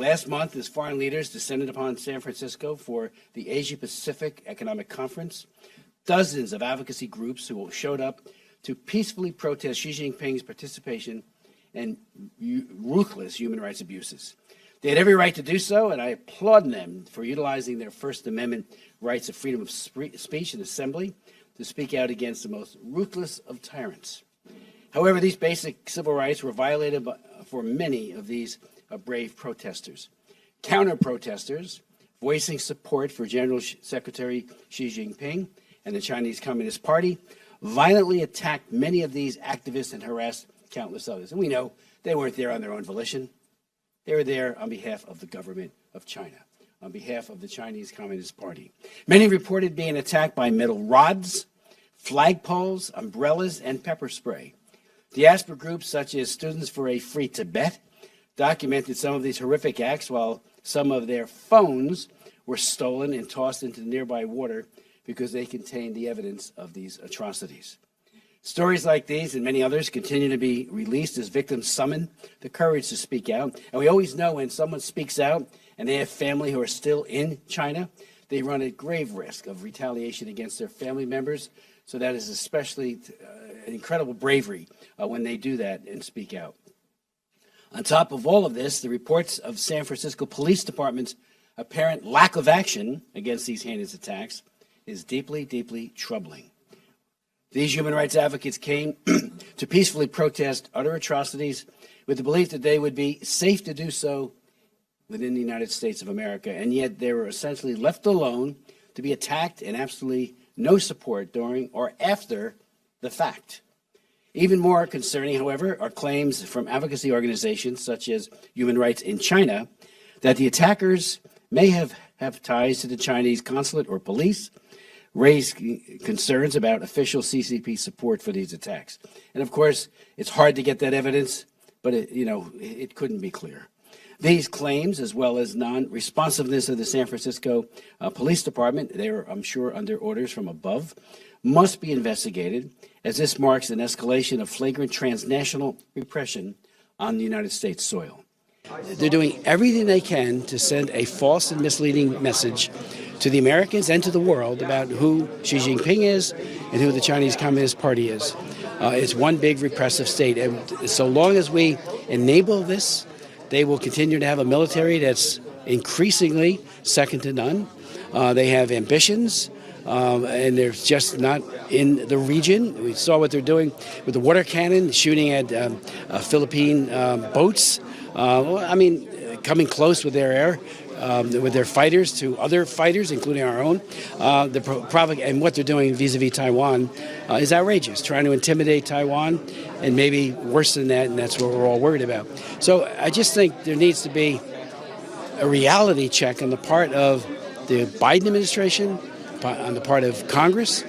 Last month, as foreign leaders descended upon San Francisco for the Asia-Pacific Economic Conference, dozens of advocacy groups who showed up to peacefully protest Xi Jinping's participation in ruthless human rights abuses. They had every right to do so, and I applaud them for utilizing their First Amendment rights of freedom of speech and assembly to speak out against the most ruthless of tyrants. However, these basic civil rights were violated for many of these brave protesters. Counter-protesters, voicing support for General Secretary Xi Jinping and the Chinese Communist Party, violently attacked many of these activists and harassed countless others. And we know they weren't there on their own volition. They were there on behalf of the government of China, on behalf of the Chinese Communist Party. Many reported being attacked by metal rods, flagpoles, umbrellas, and pepper spray. Diaspora groups such as Students for a Free Tibet documented some of these horrific acts, while some of their phones were stolen and tossed into the nearby water because they contained the evidence of these atrocities. Stories like these and many others continue to be released as victims summon the courage to speak out. And we always know when someone speaks out and they have family who are still in China, they run a grave risk of retaliation against their family members. So that is especially incredible bravery when they do that and speak out. On top of all of this, the reports of San Francisco Police Department's apparent lack of action against these heinous attacks is deeply, deeply troubling. These human rights advocates came to peacefully protest utter atrocities with the belief that they would be safe to do so within the United States of America, and yet they were essentially left alone to be attacked and absolutely no support during or after the fact. Even more concerning, however, are claims from advocacy organizations such as Human Rights in China that the attackers may have ties to the Chinese consulate or police, raised concerns about official CCP support for these attacks. And of course, it's hard to get that evidence, but it couldn't be clearer. These claims, as well as non-responsiveness of the San Francisco Police Department, they are, I'm sure, under orders from above, must be investigated, as this marks an escalation of flagrant transnational repression on the United States soil. They're doing everything they can to send a false and misleading message to the Americans and to the world about who Xi Jinping is and who the Chinese Communist Party is. It's one big repressive state. And so long as we enable this, they will continue to have a military that's increasingly second to none. They have ambitions. And they're just not in the region. We saw what they're doing with the water cannon, shooting at Philippine boats. Coming close with their fighters to other fighters, including our own. And what they're doing vis-a-vis Taiwan is outrageous, trying to intimidate Taiwan, and maybe worse than that, and that's what we're all worried about. So I just think there needs to be a reality check on the part of the Biden administration, on the part of Congress,